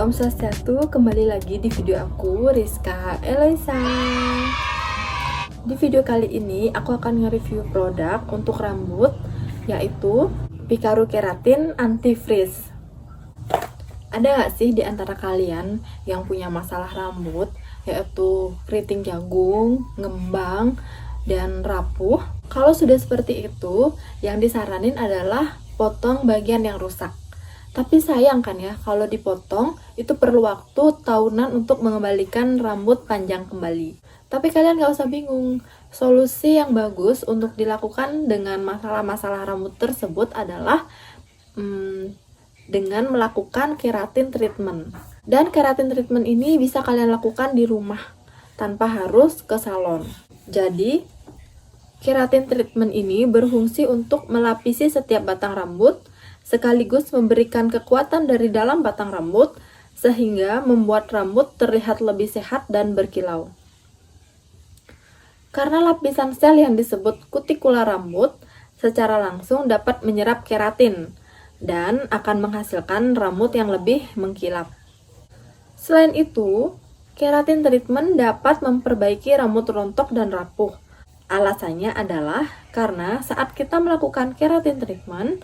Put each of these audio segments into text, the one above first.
Om Swastiastu, kembali lagi di video aku, Rizka Eloisa. Di video kali ini aku akan nge-review produk untuk rambut, yaitu Picaru Keratin Anti Frizz. Ada nggak sih di antara kalian yang punya masalah rambut, yaitu keriting jagung, ngembang, dan rapuh? Kalau sudah seperti itu, yang disaranin adalah potong bagian yang rusak. Tapi sayang kan ya, kalau dipotong itu perlu waktu tahunan untuk mengembalikan rambut panjang kembali. Tapi kalian gak usah bingung, solusi yang bagus untuk dilakukan dengan masalah-masalah rambut tersebut adalah dengan melakukan keratin treatment. Dan keratin treatment ini bisa kalian lakukan di rumah tanpa harus ke salon. Jadi, keratin treatment ini berfungsi untuk melapisi setiap batang rambut, sekaligus memberikan kekuatan dari dalam batang rambut, sehingga membuat rambut terlihat lebih sehat dan berkilau. Karena lapisan sel yang disebut kutikula rambut, secara langsung dapat menyerap keratin, dan akan menghasilkan rambut yang lebih mengkilap. Selain itu, keratin treatment dapat memperbaiki rambut rontok dan rapuh. Alasannya adalah karena saat kita melakukan keratin treatment,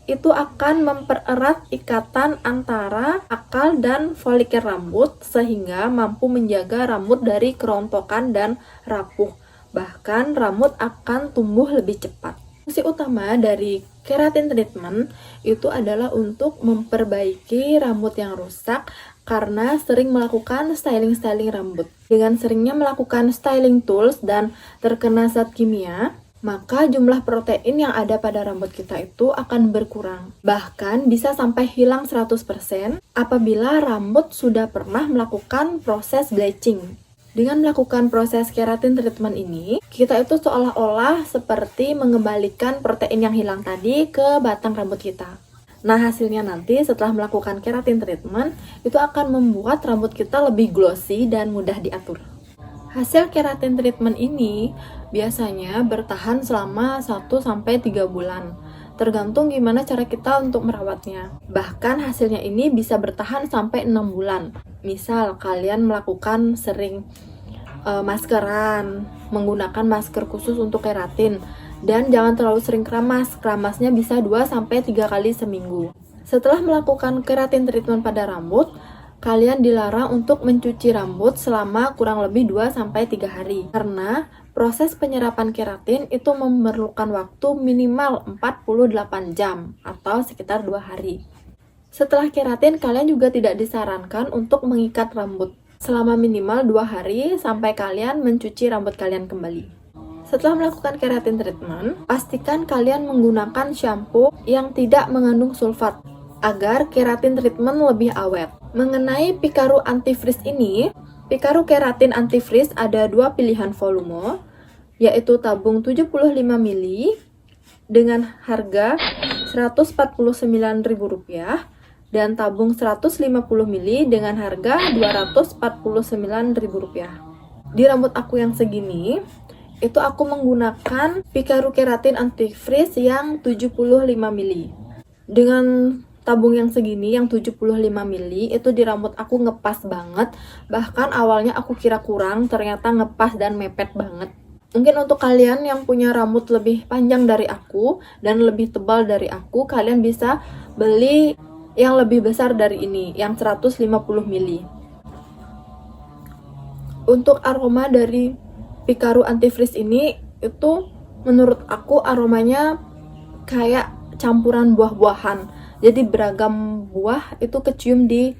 itu akan mempererat ikatan antara akal dan folikel rambut sehingga mampu menjaga rambut dari kerontokan dan rapuh. Bahkan rambut akan tumbuh lebih cepat. Fungsi utama dari keratin treatment itu adalah untuk memperbaiki rambut yang rusak karena sering melakukan styling rambut. Dengan seringnya melakukan styling tools dan terkena zat kimia, maka jumlah protein yang ada pada rambut kita itu akan berkurang. Bahkan bisa sampai hilang 100% apabila rambut sudah pernah melakukan proses bleaching. Dengan melakukan proses keratin treatment ini, kita itu seolah-olah seperti mengembalikan protein yang hilang tadi ke batang rambut kita. Nah, hasilnya nanti setelah melakukan keratin treatment, itu akan membuat rambut kita lebih glossy dan mudah diatur. Hasil keratin treatment ini biasanya bertahan selama 1-3 bulan, tergantung gimana cara kita untuk merawatnya. Bahkan hasilnya ini bisa bertahan sampai 6 bulan. Misal kalian melakukan sering maskeran, menggunakan masker khusus untuk keratin, dan jangan terlalu sering keramasnya bisa 2-3 kali seminggu. Setelah melakukan keratin treatment pada rambut, kalian dilarang untuk mencuci rambut selama kurang lebih 2-3 hari. Karena proses penyerapan keratin itu memerlukan waktu minimal 48 jam atau sekitar 2 hari. Setelah keratin, kalian juga tidak disarankan untuk mengikat rambut selama minimal 2 hari sampai kalian mencuci rambut kalian kembali. Setelah melakukan keratin treatment, pastikan kalian menggunakan shampoo yang tidak mengandung sulfat agar keratin treatment lebih awet. Mengenai Picaru Anti Frizz ini, Picaru Keratin Anti Frizz ada 2 pilihan volume, yaitu tabung 75 ml dengan harga Rp149.000 dan tabung 150 ml dengan harga Rp249.000. Di rambut aku yang segini, itu aku menggunakan Picaru Keratin Anti Frizz yang 75 ml. Dengan tabung yang segini, yang 75 ml, itu di rambut aku ngepas banget. Bahkan awalnya aku kira kurang, ternyata ngepas dan mepet banget. Mungkin untuk kalian yang punya rambut lebih panjang dari aku dan lebih tebal dari aku, kalian bisa beli yang lebih besar dari ini, yang 150 ml. Untuk aroma dari Picaru Anti Frizz ini, itu menurut aku aromanya kayak campuran buah-buahan. Jadi beragam buah itu kecium di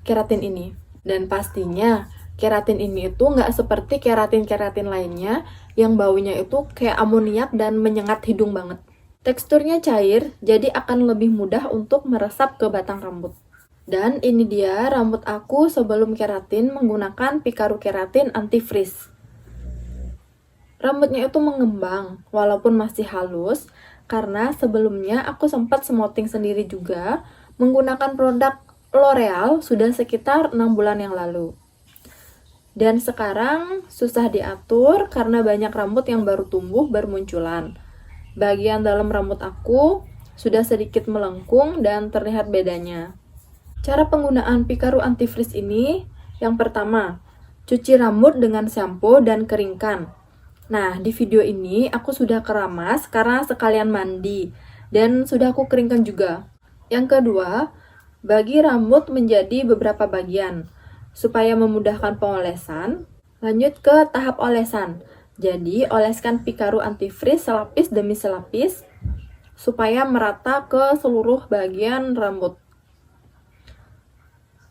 keratin ini. Dan pastinya keratin ini itu nggak seperti keratin-keratin lainnya yang baunya itu kayak amoniak dan menyengat hidung banget. Teksturnya cair, jadi akan lebih mudah untuk meresap ke batang rambut. Dan ini dia rambut aku sebelum keratin menggunakan Picaru Keratin Anti Frizz. Rambutnya itu mengembang walaupun masih halus, karena sebelumnya aku sempat smoothing sendiri juga menggunakan produk L'Oreal sudah sekitar 6 bulan yang lalu. Dan sekarang susah diatur karena banyak rambut yang baru tumbuh bermunculan. Bagian dalam rambut aku sudah sedikit melengkung dan terlihat bedanya. Cara penggunaan Picaru Antifreeze ini, yang pertama, cuci rambut dengan shampoo dan keringkan. Nah, di video ini aku sudah keramas karena sekalian mandi dan sudah aku keringkan juga. Yang kedua, bagi rambut menjadi beberapa bagian supaya memudahkan pengolesan. Lanjut ke tahap olesan. Jadi, oleskan Picaru Antifreeze selapis demi selapis supaya merata ke seluruh bagian rambut.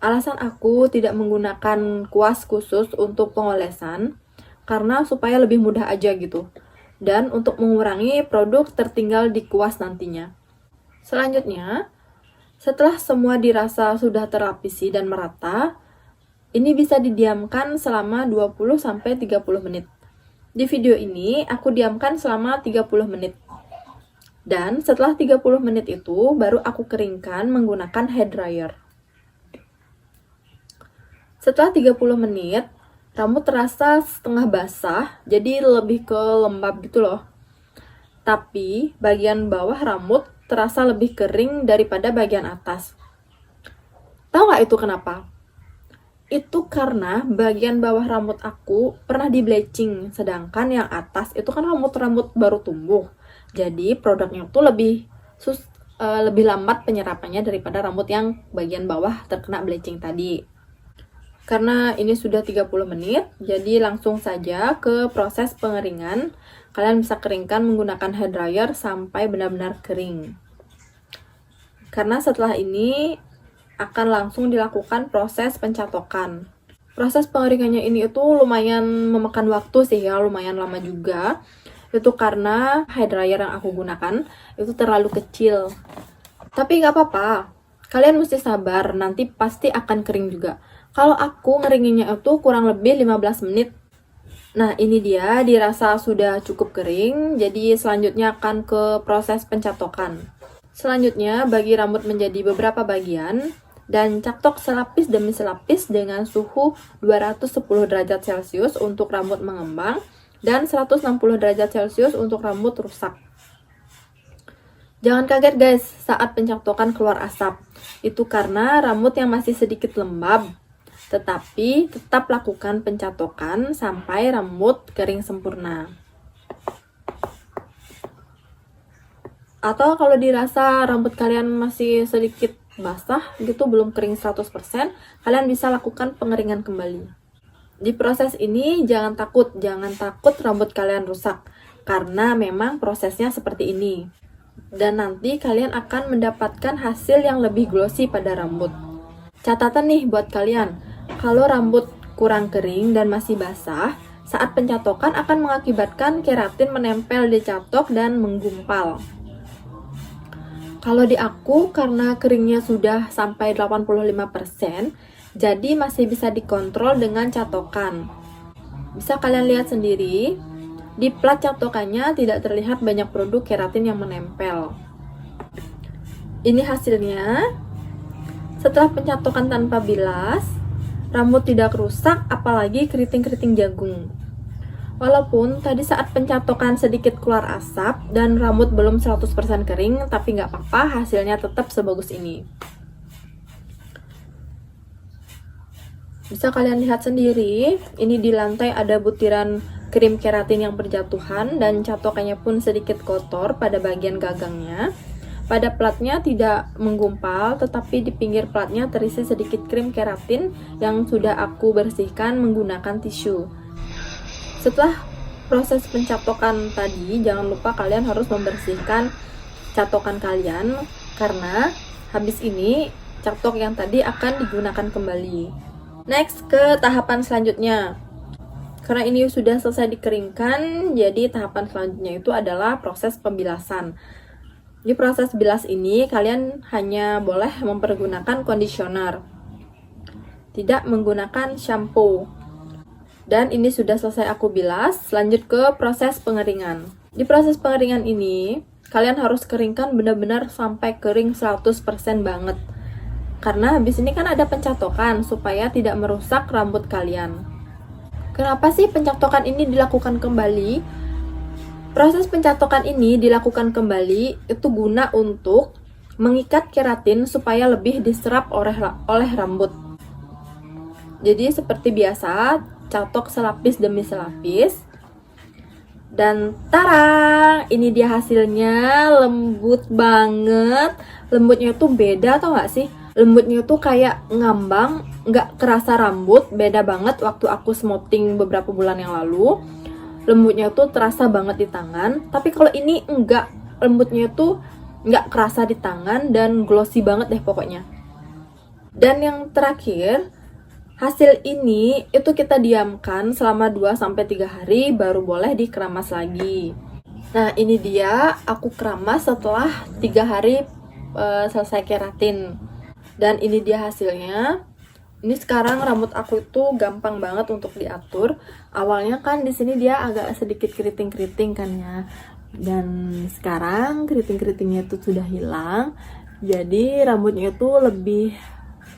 Alasan aku tidak menggunakan kuas khusus untuk pengolesan karena supaya lebih mudah aja gitu. Dan untuk mengurangi produk tertinggal di kuas nantinya. Selanjutnya, setelah semua dirasa sudah terlapisi dan merata, ini bisa didiamkan selama 20-30 menit. Di video ini, aku diamkan selama 30 menit. Dan setelah 30 menit itu, baru aku keringkan menggunakan hair dryer. Setelah 30 menit, rambut terasa setengah basah, jadi lebih ke lembab gitu loh. Tapi, bagian bawah rambut terasa lebih kering daripada bagian atas. Tahu nggak itu kenapa? Itu karena bagian bawah rambut aku pernah di bleaching, sedangkan yang atas itu kan rambut-rambut baru tumbuh. Jadi produknya tuh lebih lambat penyerapannya daripada rambut yang bagian bawah terkena bleaching tadi. Karena ini sudah 30 menit, jadi langsung saja ke proses pengeringan. Kalian bisa keringkan menggunakan hair dryer sampai benar-benar kering. Karena setelah ini akan langsung dilakukan proses pencatokan. Proses pengeringannya ini itu lumayan memakan waktu sih ya, lumayan lama juga. Itu karena hair dryer yang aku gunakan itu terlalu kecil. Tapi nggak apa-apa, kalian mesti sabar, nanti pasti akan kering juga. Kalau aku ngeringinnya itu kurang lebih 15 menit. Nah, ini dia dirasa sudah cukup kering, jadi selanjutnya akan ke proses pencatokan. Selanjutnya, bagi rambut menjadi beberapa bagian, dan catok selapis demi selapis dengan suhu 210 derajat Celcius untuk rambut mengembang dan 160 derajat Celcius untuk rambut rusak. Jangan kaget guys saat pencatokan keluar asap. Itu karena rambut yang masih sedikit lembab. Tetapi tetap lakukan pencatokan sampai rambut kering sempurna. Atau kalau dirasa rambut kalian masih sedikit basah gitu, belum kering 100%, kalian bisa lakukan pengeringan kembali. Di proses ini jangan takut rambut kalian rusak, karena memang prosesnya seperti ini. Dan nanti kalian akan mendapatkan hasil yang lebih glossy pada rambut. Catatan nih buat kalian, kalau rambut kurang kering dan masih basah, saat pencatokan akan mengakibatkan keratin menempel di catok dan menggumpal. Kalau di aku, karena keringnya sudah sampai 85%, jadi masih bisa dikontrol dengan catokan. Bisa kalian lihat sendiri, di plat catokannya tidak terlihat banyak produk keratin yang menempel. Ini hasilnya. Setelah pencatokan tanpa bilas, rambut tidak rusak, apalagi keriting-keriting jagung. Walaupun tadi saat pencatokan sedikit keluar asap dan rambut belum 100% kering, tapi nggak apa-apa, hasilnya tetap sebagus ini. Bisa kalian lihat sendiri, ini di lantai ada butiran krim keratin yang berjatuhan dan catokannya pun sedikit kotor pada bagian gagangnya. Pada platnya tidak menggumpal, tetapi di pinggir platnya terisi sedikit krim keratin yang sudah aku bersihkan menggunakan tisu. Setelah proses pencatokan tadi, jangan lupa kalian harus membersihkan catokan kalian, karena habis ini catok yang tadi akan digunakan kembali. Next, ke tahapan selanjutnya. Karena ini sudah selesai dikeringkan, jadi tahapan selanjutnya itu adalah proses pembilasan. Di proses bilas ini, kalian hanya boleh mempergunakan conditioner, tidak menggunakan shampoo. Dan ini sudah selesai aku bilas, lanjut ke proses pengeringan. Di proses pengeringan ini, kalian harus keringkan benar-benar sampai kering 100% banget. Karena habis ini kan ada pencatokan, supaya tidak merusak rambut kalian. Kenapa sih pencatokan ini dilakukan kembali? Proses pencatokan ini dilakukan kembali itu guna untuk mengikat keratin supaya lebih diserap oleh rambut. Jadi seperti biasa, catok selapis demi selapis. Dan tara, ini dia hasilnya, lembut banget. Lembutnya tuh beda tau gak sih? Lembutnya tuh kayak ngambang, nggak kerasa rambut, beda banget waktu aku smoothing beberapa bulan yang lalu. Lembutnya tuh terasa banget di tangan, tapi kalau ini enggak, lembutnya tuh nggak kerasa di tangan dan glossy banget deh pokoknya. Dan yang terakhir, hasil ini itu kita diamkan selama 2-3 hari baru boleh dikeramas lagi. Nah, ini dia aku keramas setelah 3 hari selesai keratin. Dan ini dia hasilnya. Ini sekarang rambut aku itu gampang banget untuk diatur. Awalnya kan di sini dia agak sedikit keriting-keriting kan ya. Dan sekarang keriting-keritingnya itu sudah hilang. Jadi rambutnya itu lebih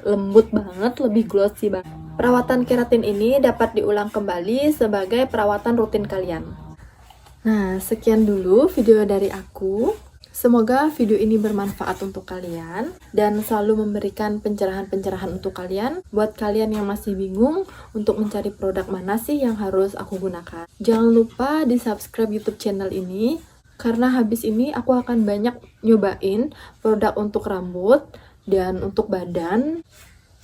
lembut banget, lebih glossy banget. Perawatan keratin ini dapat diulang kembali sebagai perawatan rutin kalian. Nah, sekian dulu video dari aku. Semoga video ini bermanfaat untuk kalian dan selalu memberikan pencerahan-pencerahan untuk kalian. Buat kalian yang masih bingung untuk mencari produk mana sih yang harus aku gunakan, jangan lupa di subscribe YouTube channel ini, karena habis ini aku akan banyak nyobain produk untuk rambut dan untuk badan,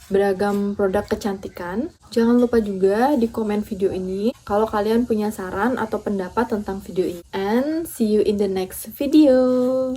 beragam produk kecantikan. Jangan lupa juga di komen video ini kalau kalian punya saran atau pendapat tentang video ini. And see you in the next video.